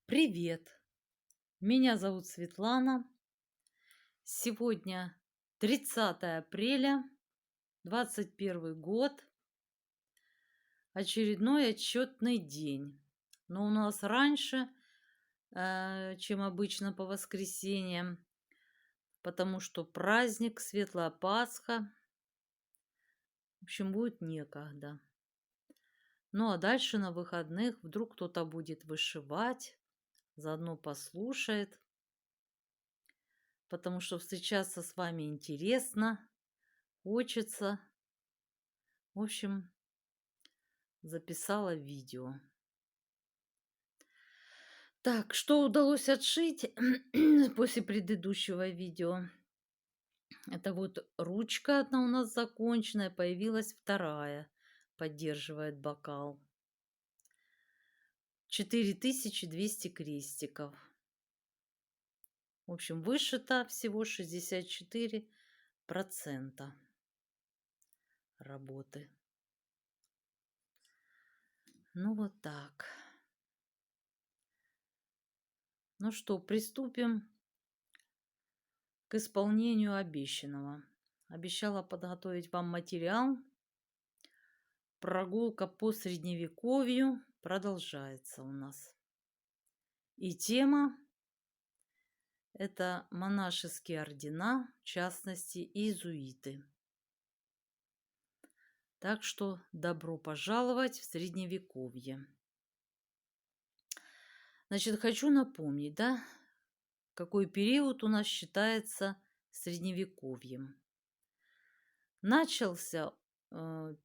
Привет! Меня зовут Светлана. Сегодня 30 апреля, 21 год, очередной отчетный день. Но у нас раньше, чем обычно по воскресеньям, потому что праздник, Светлая Пасха. В общем, будет некогда. Ну а дальше на выходных вдруг кто-то будет вышивать, заодно послушает, потому что встречаться с вами интересно, хочется. В общем, записала видео. Так, что удалось отшить после предыдущего видео? Это вот ручка одна у нас законченная, появилась вторая, поддерживает бокал. 4200 крестиков. В общем, вышито всего 64% работы. Ну вот так. Ну что, приступим к исполнению обещанного. Обещала подготовить вам материал. Прогулка по Средневековью продолжается у нас. И тема – это монашеские ордена, в частности, иезуиты. Так что добро пожаловать в Средневековье. Значит, хочу напомнить, какой период у нас считается Средневековьем. Начался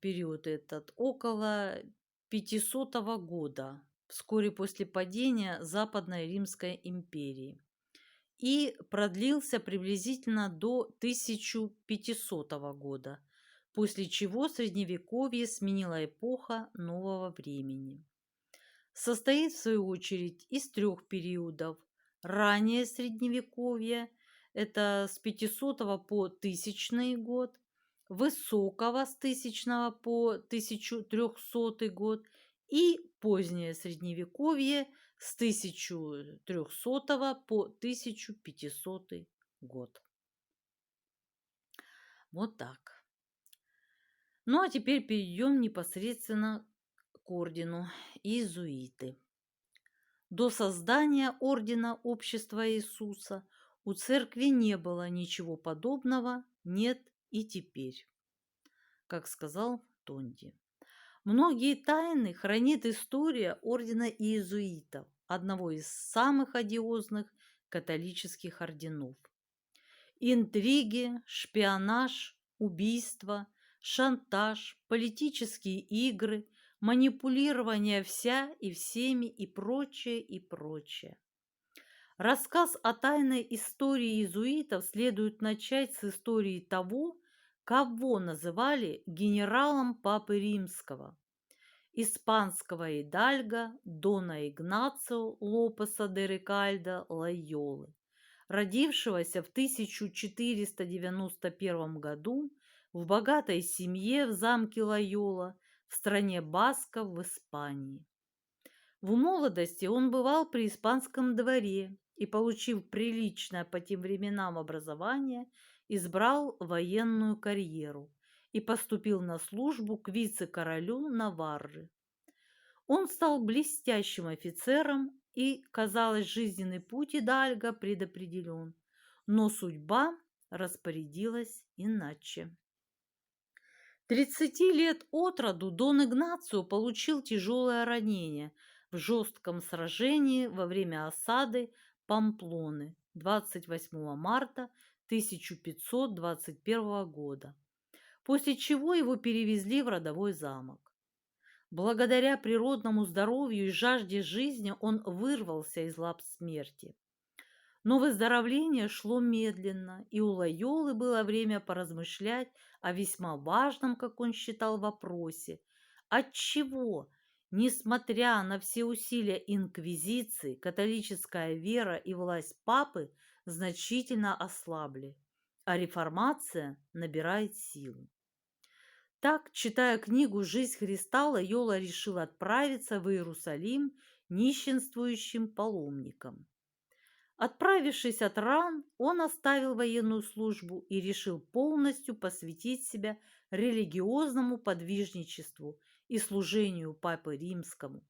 период этот около 500 года, вскоре после падения Западной Римской империи, и продлился приблизительно до 1500 года, после чего Средневековье сменила эпоха нового времени. Состоит, в свою очередь, из трех периодов. Раннее Средневековье – это с 500 по 1000 год, высокого с 1000 по 1300 год и позднее Средневековье с 1300 по 1500 год. Вот так. Ну а теперь перейдем непосредственно к ордену иезуиты. До создания ордена Общества Иисуса у церкви не было ничего подобного, нет и теперь, как сказал Тонди. Многие тайны хранит история ордена иезуитов, одного из самых одиозных католических орденов. Интриги, шпионаж, убийства, шантаж, политические игры, манипулирование вся и всеми и прочее, и прочее. Рассказ о тайной истории иезуитов следует начать с истории того, кого называли генералом Папы Римского, испанского идальго Дона Игнацио Лопеса де Рикальдо Лойолы, родившегося в 1491 году в богатой семье в замке Лойола в стране Басков в Испании. В молодости он бывал при испанском дворе и, получив приличное по тем временам образование, избрал военную карьеру и поступил на службу к вице-королю Наварры. Он стал блестящим офицером, и, казалось, жизненный путь Идальго предопределен, но судьба распорядилась иначе. 30 лет от роду Дон Игнацио получил тяжелое ранение в жестком сражении во время осады Памплоны 28 марта 1521 года, после чего его перевезли в родовой замок. Благодаря природному здоровью и жажде жизни он вырвался из лап смерти. Но выздоровление шло медленно, и у Лойолы было время поразмышлять о весьма важном, как он считал, вопросе: отчего, несмотря на все усилия инквизиции, католическая вера и власть папы значительно ослабли, а реформация набирает силу. Так, читая книгу «Жизнь Христа», Лойола решил отправиться в Иерусалим нищенствующим паломникам. Отправившись от ран, он оставил военную службу и решил полностью посвятить себя религиозному подвижничеству и служению Папы Римскому.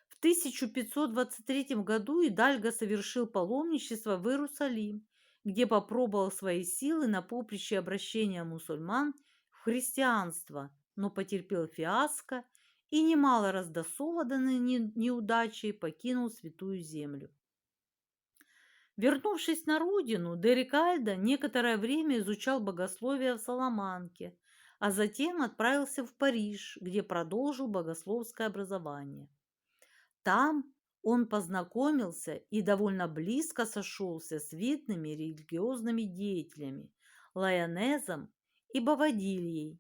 В 1523 году Идальго совершил паломничество в Иерусалим, где попробовал свои силы на поприще обращения мусульман в христианство, но потерпел фиаско и, немало раздосованный неудачей, покинул Святую Землю. Вернувшись на родину, де Рикальдо некоторое время изучал богословие в Саламанке, а затем отправился в Париж, где продолжил богословское образование. Там он познакомился и довольно близко сошелся с видными религиозными деятелями Лайонезом и Бовадильей.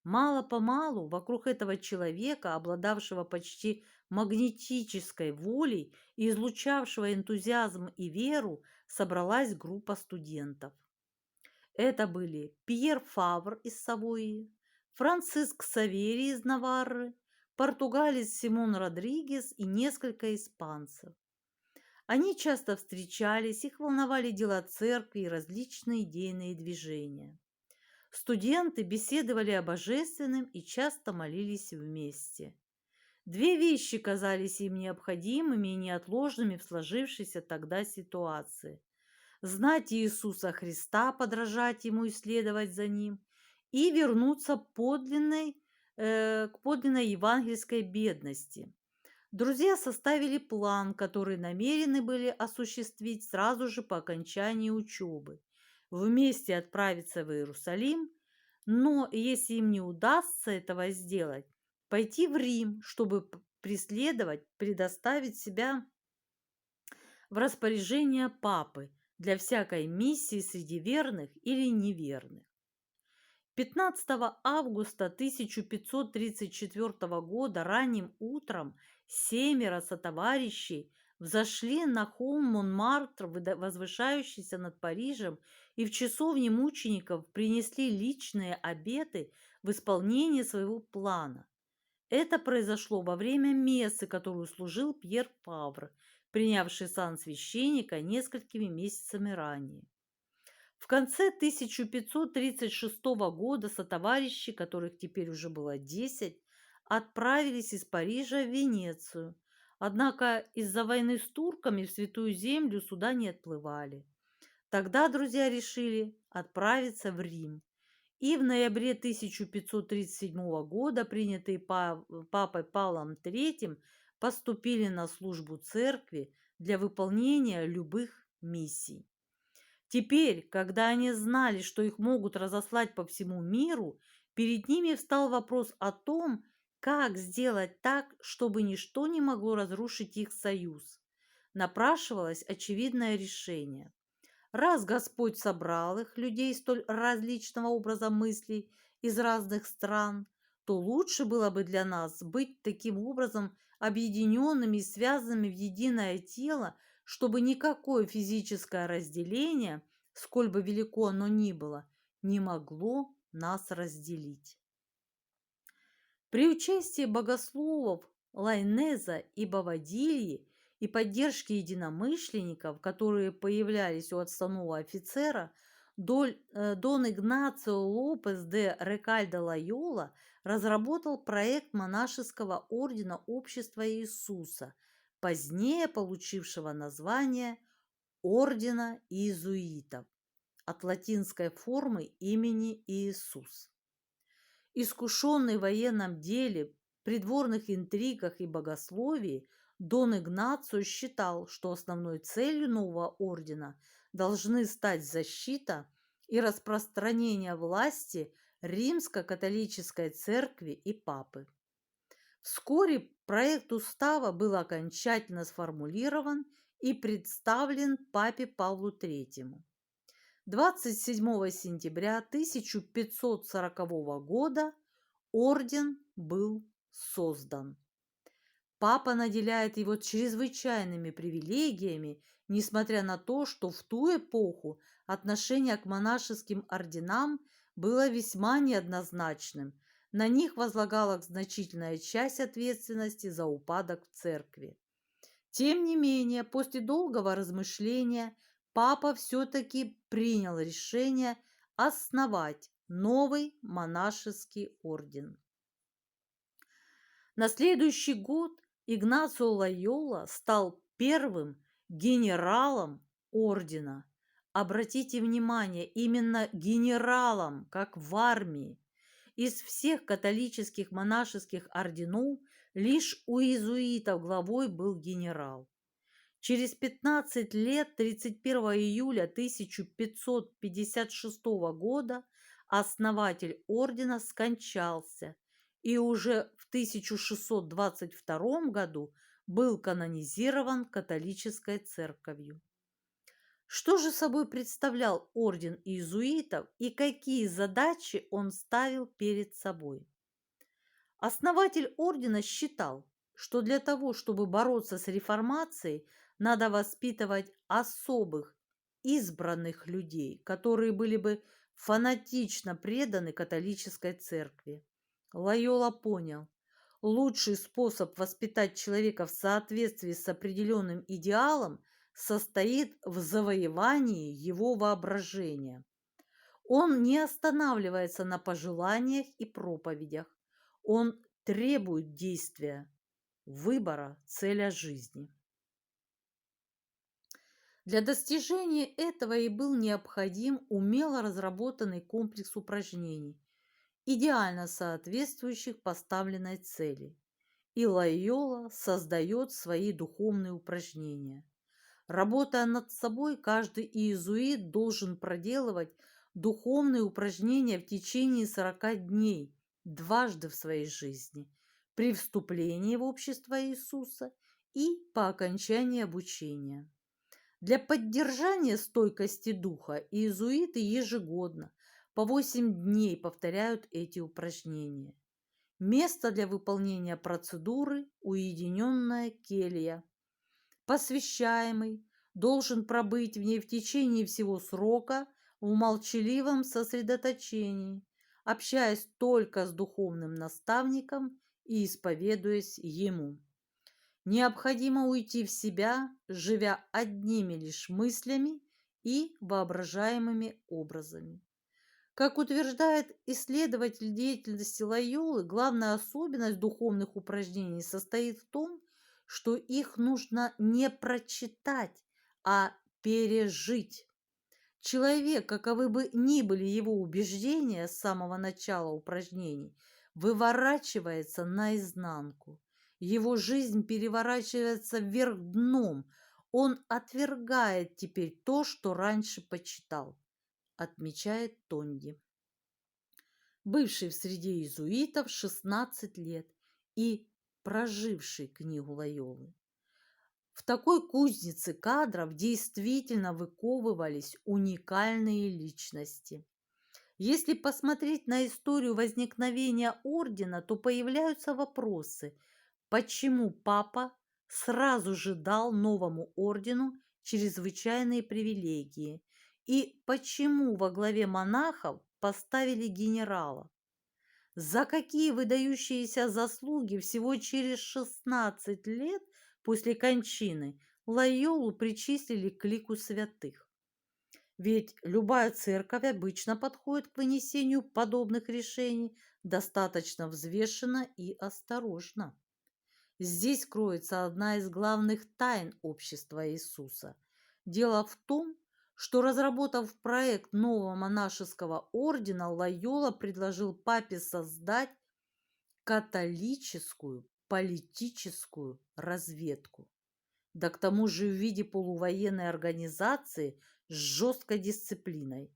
Мало-помалу вокруг этого человека, обладавшего почти магнетической волей и излучавшего энтузиазм и веру, собралась группа студентов. Это были Пьер Фавр из Савойи, Франциск Савери из Наварры, португалец Симон Родригес и несколько испанцев. Они часто встречались, их волновали дела церкви и различные идейные движения. Студенты беседовали о божественном и часто молились вместе. Две вещи казались им необходимыми и неотложными в сложившейся тогда ситуации: знать Иисуса Христа, подражать Ему и следовать за Ним, и вернуться к подлинной евангельской бедности. Друзья составили план, который намерены были осуществить сразу же по окончании учебы. Вместе отправиться в Иерусалим, но если им не удастся этого сделать, пойти в Рим, чтобы предоставить себя в распоряжение папы для всякой миссии среди верных или неверных. 15 августа 1534 года ранним утром 7 сотоварищей взошли на холм Монмартр, возвышающийся над Парижем, и в часовне мучеников принесли личные обеты в исполнение своего плана. Это произошло во время мессы, которую служил Пьер Фавр, принявший сан священника несколькими месяцами ранее. В конце 1536 года сотоварищи, которых теперь уже было 10, отправились из Парижа в Венецию. Однако из-за войны с турками в Святую Землю суда не отплывали. Тогда друзья решили отправиться в Рим. И в ноябре 1537 года, принятые папой Павлом III, поступили на службу церкви для выполнения любых миссий. Теперь, когда они знали, что их могут разослать по всему миру, перед ними встал вопрос о том, как сделать так, чтобы ничто не могло разрушить их союз. Напрашивалось очевидное решение. Раз Господь собрал их, людей столь различного образа мыслей из разных стран, то лучше было бы для нас быть таким образом объединенными и связанными в единое тело, чтобы никакое физическое разделение, сколь бы велико оно ни было, не могло нас разделить. При участии богословов Лайнеза и Бовадильи и поддержки единомышленников, которые появлялись у отставного офицера, Дон Игнацио Лопес де Рекальдо Лайола разработал проект монашеского ордена Общества Иисуса, позднее получившего название Ордена Иезуитов от латинской формы имени Иисус. Искушенный в военном деле, придворных интригах и богословии, Дон Игнацио считал, что основной целью нового ордена должны стать защита и распространение власти Римско-католической церкви и папы. Вскоре проект устава был окончательно сформулирован и представлен папе Павлу III. 27 сентября 1540 года орден был создан. Папа наделяет его чрезвычайными привилегиями, несмотря на то, что в ту эпоху отношение к монашеским орденам было весьма неоднозначным. На них возлагалась значительная часть ответственности за упадок в церкви. Тем не менее, после долгого размышления папа все-таки принял решение основать новый монашеский орден. На следующий год Игнацио Лойола стал первым генералом ордена. Обратите внимание, именно генералом, как в армии. Из всех католических монашеских орденов лишь у иезуитов главой был генерал. Через 15 лет, 31 июля 1556 года, основатель ордена скончался и уже в 1622 году был канонизирован католической церковью. Что же собой представлял орден иезуитов и какие задачи он ставил перед собой? Основатель ордена считал, что для того, чтобы бороться с реформацией, надо воспитывать особых, избранных людей, которые были бы фанатично преданы католической церкви. Лойола понял, лучший способ воспитать человека в соответствии с определенным идеалом состоит в завоевании его воображения. Он не останавливается на пожеланиях и проповедях. Он требует действия, выбора, целя жизни. Для достижения этого и был необходим умело разработанный комплекс упражнений, идеально соответствующих поставленной цели. И Лойола создает свои духовные упражнения. Работая над собой, каждый иезуит должен проделывать духовные упражнения в течение 40 дней, дважды в своей жизни, при вступлении в общество Иисуса и по окончании обучения. Для поддержания стойкости духа иезуиты ежегодно по 8 дней повторяют эти упражнения. Место для выполнения процедуры – уединенная келья. Посвящаемый должен пробыть в ней в течение всего срока в молчаливом сосредоточении, общаясь только с духовным наставником и исповедуясь ему. Необходимо уйти в себя, живя одними лишь мыслями и воображаемыми образами. Как утверждает исследователь деятельности Лойолы, главная особенность духовных упражнений состоит в том, что их нужно не прочитать, а пережить. Человек, каковы бы ни были его убеждения с самого начала упражнений, выворачивается наизнанку. Его жизнь переворачивается вверх дном. Он отвергает теперь то, что раньше почитал, отмечает Тонди, бывший в среде иезуитов 16 лет и проживший книгу Лойолы. В такой кузнице кадров действительно выковывались уникальные личности. Если посмотреть на историю возникновения ордена, то появляются вопросы, почему папа сразу же дал новому ордену чрезвычайные привилегии и почему во главе монахов поставили генерала. За какие выдающиеся заслуги всего через 16 лет после кончины Лойолу причислили к лику святых. Ведь любая церковь обычно подходит к вынесению подобных решений достаточно взвешенно и осторожно. Здесь кроется одна из главных тайн общества Иисуса. Дело в том, что, разработав проект нового монашеского ордена, Лойола предложил папе создать католическую политическую разведку. Да к тому же в виде полувоенной организации с жесткой дисциплиной.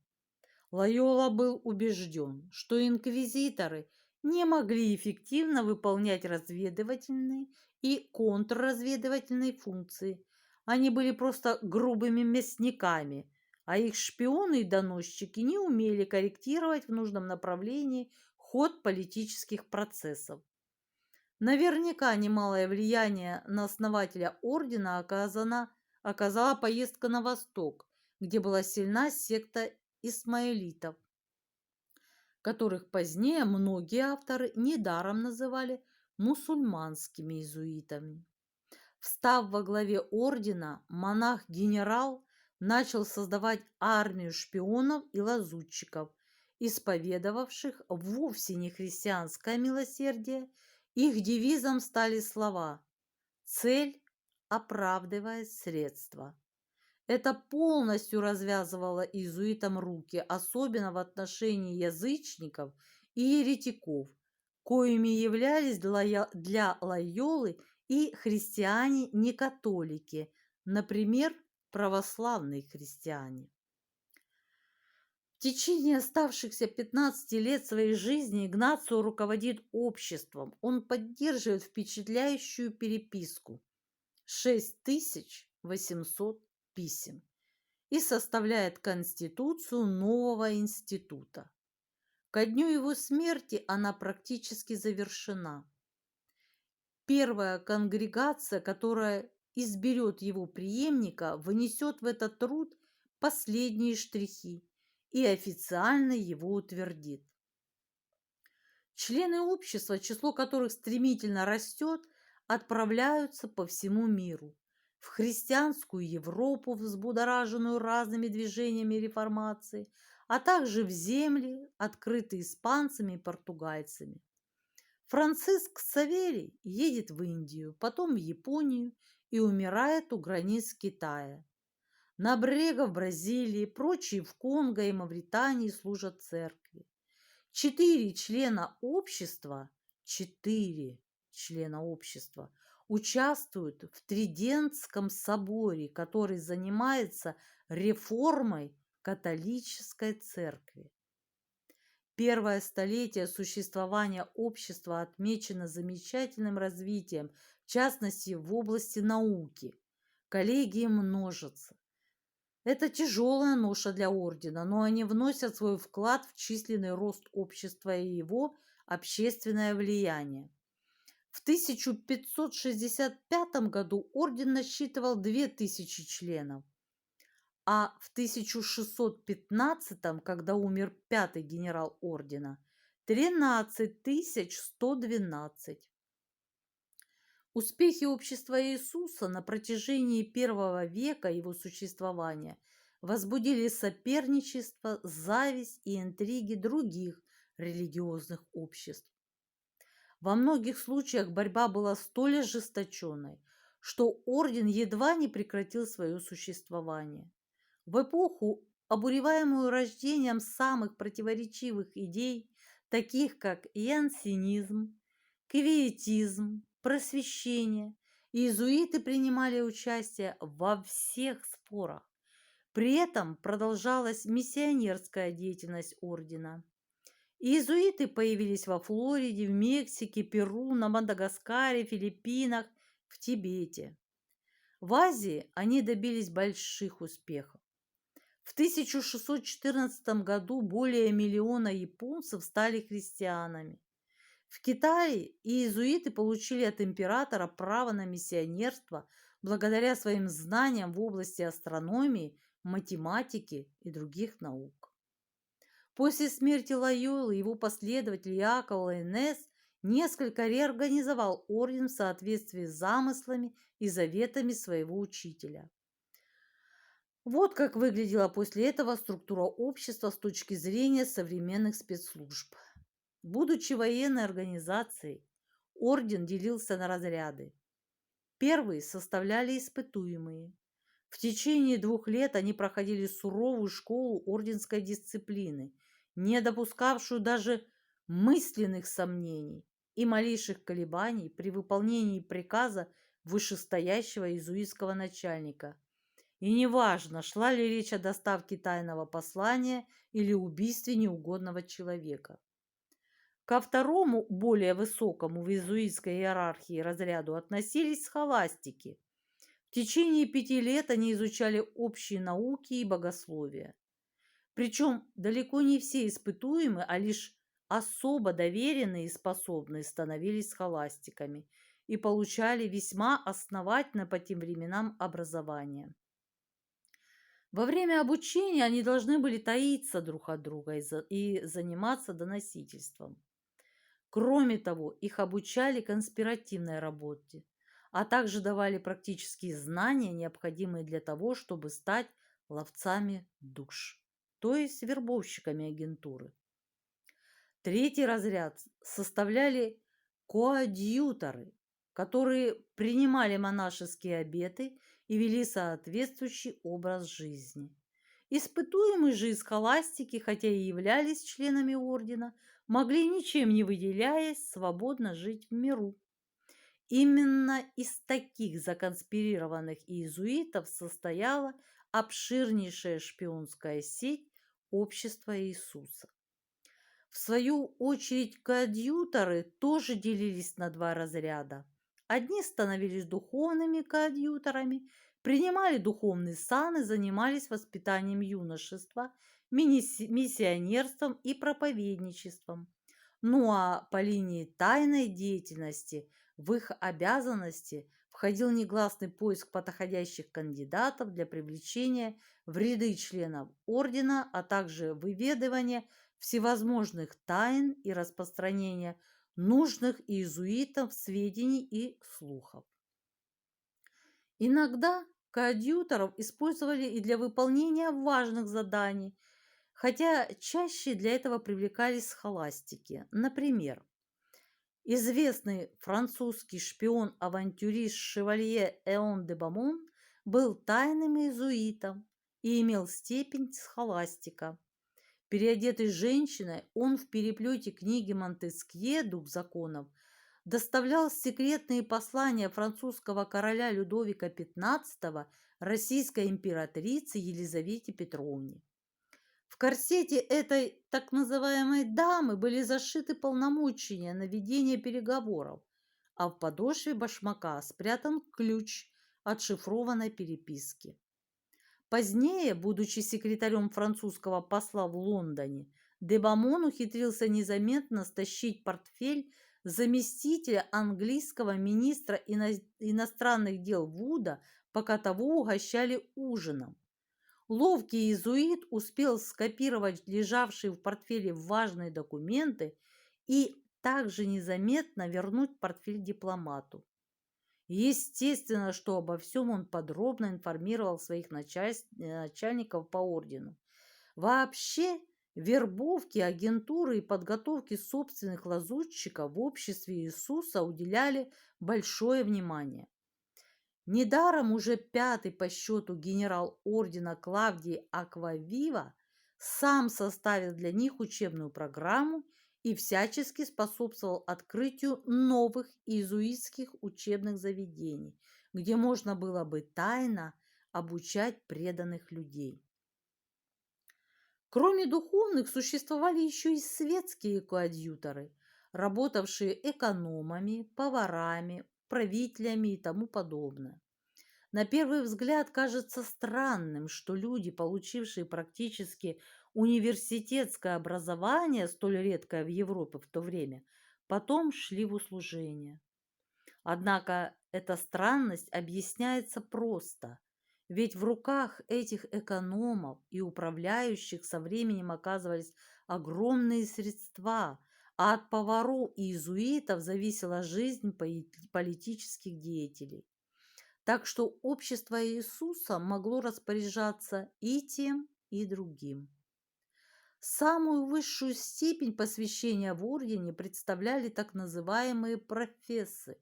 Лойола был убежден, что инквизиторы не могли эффективно выполнять разведывательные и контрразведывательные функции. Они были просто грубыми мясниками, а их шпионы и доносчики не умели корректировать в нужном направлении ход политических процессов. Наверняка немалое влияние на основателя ордена оказала поездка на восток, где была сильна секта исмаилитов, которых позднее многие авторы недаром называли мусульманскими иезуитами. Встав во главе ордена, монах-генерал начал создавать армию шпионов и лазутчиков, исповедовавших вовсе не христианское милосердие. Их девизом стали слова «Цель оправдывает средства». Это полностью развязывало иезуитам руки, особенно в отношении язычников и еретиков, коими являлись для Лойолы и христиане-некатолики, например, православные христиане. В течение оставшихся 15 лет своей жизни Игнацио руководит обществом. Он поддерживает впечатляющую переписку 6800 писем и составляет конституцию нового института. Ко дню его смерти она практически завершена. Первая конгрегация, которая изберет его преемника, внесет в этот труд последние штрихи и официально его утвердит. Члены общества, число которых стремительно растет, отправляются по всему миру. В христианскую Европу, взбудораженную разными движениями реформации, а также в земли, открытые испанцами и португальцами. Франциск Саверий едет в Индию, потом в Японию и умирает у границ Китая. На брегах Бразилии, прочие в Конго и Мавритании служат церкви. Четыре члена общества участвуют в Тридентском соборе, который занимается реформой католической церкви. Первое столетие существования общества отмечено замечательным развитием, в частности в области науки. Коллегии множатся. Это тяжелая ноша для ордена, но они вносят свой вклад в численный рост общества и его общественное влияние. В 1565 году орден насчитывал 2000 членов, а в 1615, когда умер пятый генерал ордена, 13112. Успехи общества Иисуса на протяжении первого века его существования возбудили соперничество, зависть и интриги других религиозных обществ. Во многих случаях борьба была столь ожесточенной, что орден едва не прекратил свое существование. В эпоху, обуреваемую рождением самых противоречивых идей, таких как янсенизм, квиетизм, просвещение, иезуиты принимали участие во всех спорах. При этом продолжалась миссионерская деятельность ордена. Иезуиты появились во Флориде, в Мексике, Перу, на Мадагаскаре, Филиппинах, в Тибете. В Азии они добились больших успехов. В 1614 году более миллиона японцев стали христианами. В Китае иезуиты получили от императора право на миссионерство благодаря своим знаниям в области астрономии, математики и других наук. После смерти Лойолы его последователь Иаков Лайонес несколько реорганизовал орден в соответствии с замыслами и заветами своего учителя. Вот как выглядела после этого структура общества с точки зрения современных спецслужб. Будучи военной организацией, орден делился на разряды. Первые составляли испытуемые. В течение 2 лет они проходили суровую школу орденской дисциплины, не допускавшую даже мысленных сомнений и малейших колебаний при выполнении приказа вышестоящего иезуитского начальника. И неважно, шла ли речь о доставке тайного послания или убийстве неугодного человека. Ко второму, более высокому в иезуитской иерархии разряду относились схоластики. В течение 5 лет они изучали общие науки и богословие. Причем далеко не все испытуемые, а лишь особо доверенные и способные становились схоластиками и получали весьма основательное по тем временам образование. Во время обучения они должны были таиться друг от друга и заниматься доносительством. Кроме того, их обучали конспиративной работе. а также давали практические знания, необходимые для того, чтобы стать ловцами душ, то есть вербовщиками агентуры. Третий разряд составляли коадьюторы, которые принимали монашеские обеты и вели соответствующий образ жизни. Испытуемые же из схоластики, хотя и являлись членами ордена, могли, ничем не выделяясь, свободно жить в миру. Именно из таких законспирированных иезуитов состояла обширнейшая шпионская сеть общества Иисуса. В свою очередь коадьюторы тоже делились на два разряда. Одни становились духовными коадьюторами, принимали духовный сан и занимались воспитанием юношества, миссионерством и проповедничеством. Ну а по линии тайной деятельности в их обязанности входил негласный поиск подходящих кандидатов для привлечения в ряды членов ордена, а также выведывание всевозможных тайн и распространения нужных иезуитам сведений и слухов. Иногда коадьюторов использовали и для выполнения важных заданий, хотя чаще для этого привлекались схоластики. Например, известный французский шпион-авантюрист шевалье Эон де Бамон был тайным иезуитом и имел степень схоластика. Переодетый женщиной, он в переплете книги Монтескье «Дух законов» доставлял секретные послания французского короля Людовика XV российской императрице Елизавете Петровне. В корсете этой так называемой дамы были зашиты полномочия на ведение переговоров, а в подошве башмака спрятан ключ от шифрованной переписки. Позднее, будучи секретарем французского посла в Лондоне, де Бамон ухитрился незаметно стащить портфель заместителя английского министра иностранных дел Вуда, пока того угощали ужином. Ловкий иезуит успел скопировать лежавшие в портфеле важные документы и также незаметно вернуть портфель дипломату. Естественно, что обо всем он подробно информировал своих начальников по ордену. Вообще, вербовке, агентуры и подготовке собственных лазутчиков в обществе Иисуса уделяли большое внимание. Недаром уже пятый по счету генерал ордена Клавдий Аквавива сам составил для них учебную программу и всячески способствовал открытию новых иезуитских учебных заведений, где можно было бы тайно обучать преданных людей. Кроме духовных, существовали еще и светские коадьюторы, работавшие экономами, поварами, правителями и тому подобное. На первый взгляд кажется странным, что люди, получившие практически университетское образование, столь редкое в Европе в то время, потом шли в услужение. Однако эта странность объясняется просто, ведь в руках этих экономов и управляющих со временем оказывались огромные средства, а от поваров и иезуитов зависела жизнь политических деятелей. Так что общество Иисуса могло распоряжаться и тем, и другим. Самую высшую степень посвящения в ордене представляли так называемые профессы,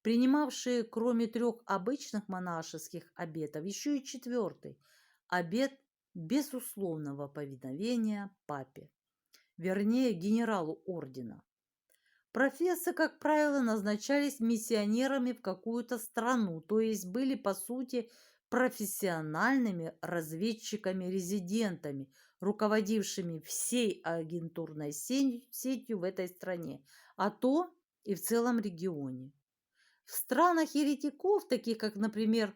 принимавшие кроме трех обычных монашеских обетов еще и четвертый – обет безусловного повиновения папе, вернее генералу ордена. Профессы, как правило, назначались миссионерами в какую-то страну, то есть были, по сути, профессиональными разведчиками-резидентами, руководившими всей агентурной сетью в этой стране, а то и в целом регионе. В странах еретиков, таких как, например,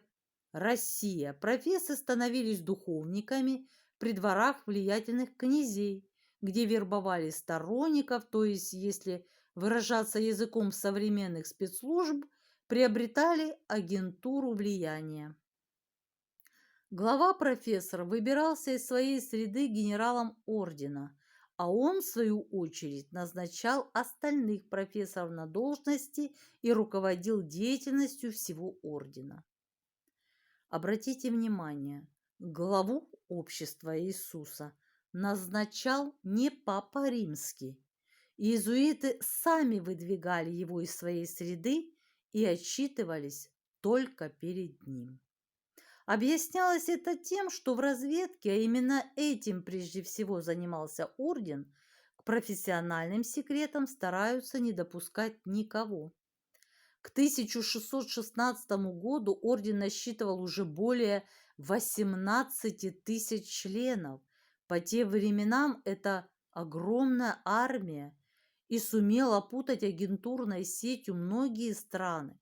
Россия, профессы становились духовниками при дворах влиятельных князей, где вербовали сторонников, то есть, если выражаться языком современных спецслужб, приобретали агентуру влияния. Глава профессор выбирался из своей среды генералом ордена, а он, в свою очередь, назначал остальных профессоров на должности и руководил деятельностью всего ордена. Обратите внимание, главу общества Иисуса назначал не Папа Римский. Иезуиты сами выдвигали его из своей среды и отчитывались только перед ним. Объяснялось это тем, что в разведке, а именно этим прежде всего занимался орден, к профессиональным секретам стараются не допускать никого. К 1616 году орден насчитывал уже более 18 тысяч членов. По тем временам это огромная армия и сумел опутать агентурной сетью многие страны.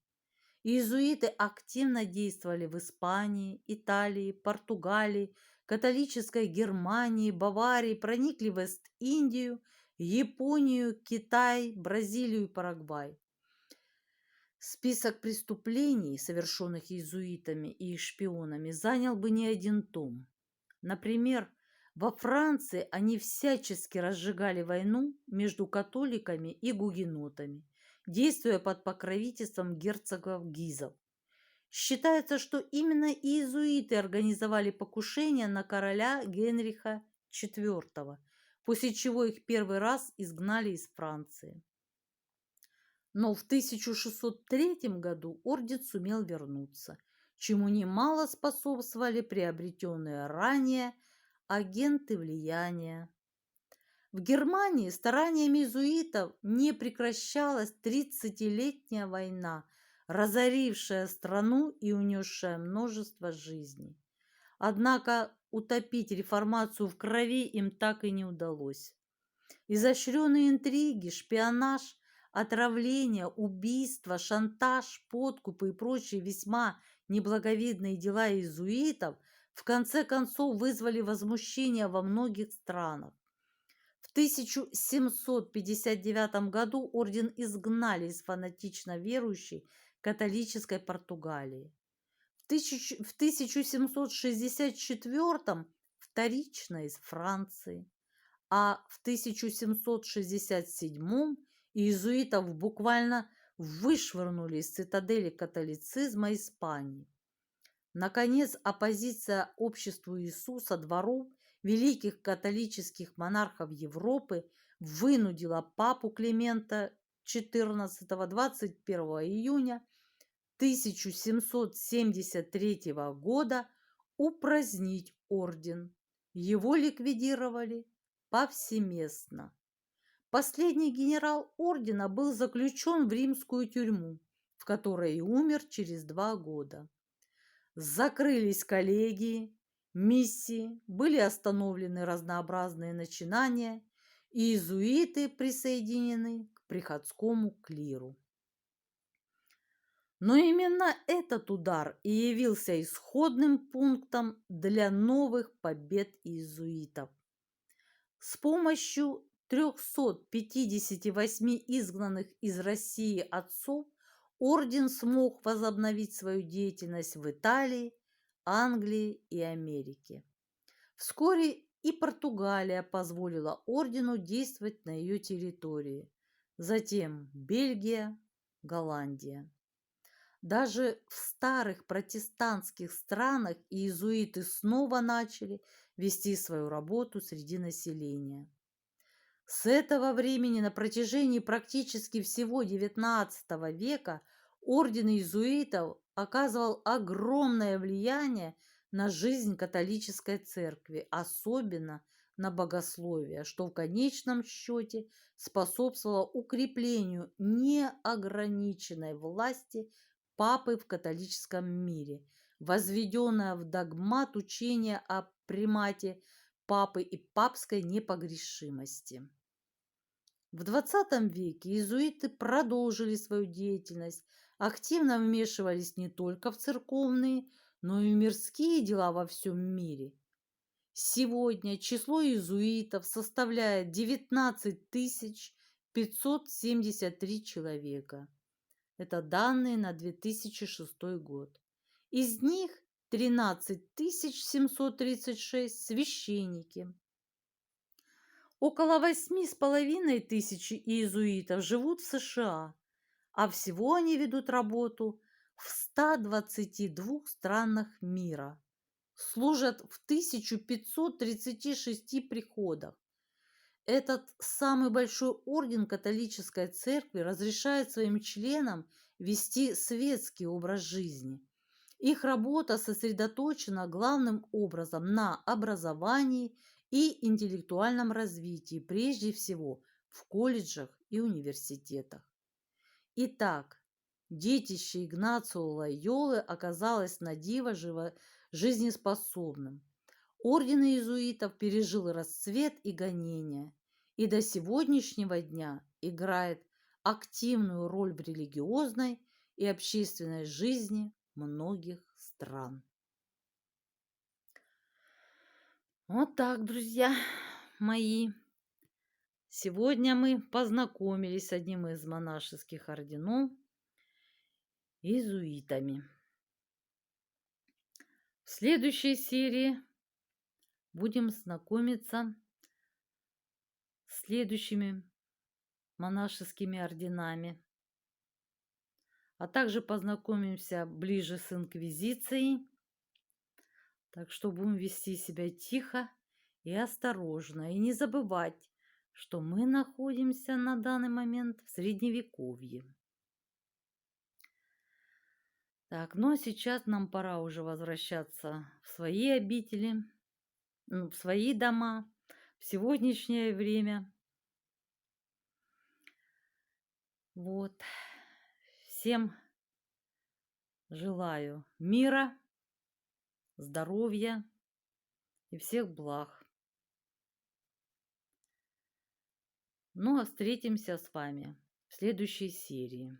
Иезуиты активно действовали в Испании, Италии, Португалии, католической Германии, Баварии, проникли в Вест-Индию, Японию, Китай, Бразилию и Парагвай. Список преступлений, совершенных иезуитами и их шпионами, занял бы не один том. Например, во Франции они всячески разжигали войну между католиками и гугенотами, действуя под покровительством герцогов Гизов. Считается, что именно иезуиты организовали покушение на короля Генриха IV, после чего их первый раз изгнали из Франции. Но в 1603 году орден сумел вернуться, чему немало способствовали приобретенные ранее агенты влияния. В Германии стараниями иезуитов не прекращалась 30-летняя война, разорившая страну и унесшая множество жизней. Однако утопить реформацию в крови им так и не удалось. Изощренные интриги, шпионаж, отравление, убийства, шантаж, подкупы и прочие весьма неблаговидные дела иезуитов в конце концов вызвали возмущение во многих странах. В 1759 году орден изгнали из фанатично верующей католической Португалии. В 1764 вторично из Франции, а в 1767 иезуитов буквально вышвырнули из цитадели католицизма Испании. Наконец, оппозиция обществу Иисуса дворов великих католических монархов Европы вынудила папу Климента XIV 21 июня 1773 года упразднить орден. Его ликвидировали повсеместно. Последний генерал ордена был заключен в римскую тюрьму, в которой и умер через 2 года. Закрылись коллегии, миссии, были остановлены разнообразные начинания, и иезуиты присоединены к приходскому клиру. Но именно этот удар и явился исходным пунктом для новых побед иезуитов. С помощью 358 изгнанных из России отцов орден смог возобновить свою деятельность в Италии, Англии и Америке. Вскоре и Португалия позволила ордену действовать на ее территории, затем Бельгия, Голландия. Даже в старых протестантских странах иезуиты снова начали вести свою работу среди населения. С этого времени на протяжении практически всего XIX века орден иезуитов оказывал огромное влияние на жизнь католической церкви, особенно на богословие, что в конечном счете способствовало укреплению неограниченной власти папы в католическом мире, возведенное в догмат учение о примате папы и папской непогрешимости. В XX веке иезуиты продолжили свою деятельность, активно вмешивались не только в церковные, но и в мирские дела во всем мире. Сегодня число иезуитов составляет 19 573 человека. Это данные на 2006 год. Из них 13 736 священники. Около 8,5 тысяч иезуитов живут в США, а всего они ведут работу в 122 странах мира, служат в 1536 приходах. Этот самый большой орден католической церкви разрешает своим членам вести светский образ жизни. Их работа сосредоточена главным образом на образовании и интеллектуальном развитии, прежде всего в колледжах и университетах. Итак, детище Игнацио Лойолы оказалось на диво жизнеспособным. Орден иезуитов пережил расцвет и гонения, и до сегодняшнего дня играет активную роль в религиозной и общественной жизни многих стран. Вот так, друзья мои. Сегодня мы познакомились с одним из монашеских орденов – иезуитами. В следующей серии будем знакомиться с следующими монашескими орденами, а также познакомимся ближе с инквизицией. Так что будем вести себя тихо и осторожно, и не забывать, что мы находимся на данный момент в Средневековье. Так, ну а сейчас нам пора уже возвращаться в свои обители, в свои дома, в сегодняшнее время. Вот. Всем желаю мира, здоровья и всех благ. Ну а встретимся с вами в следующей серии.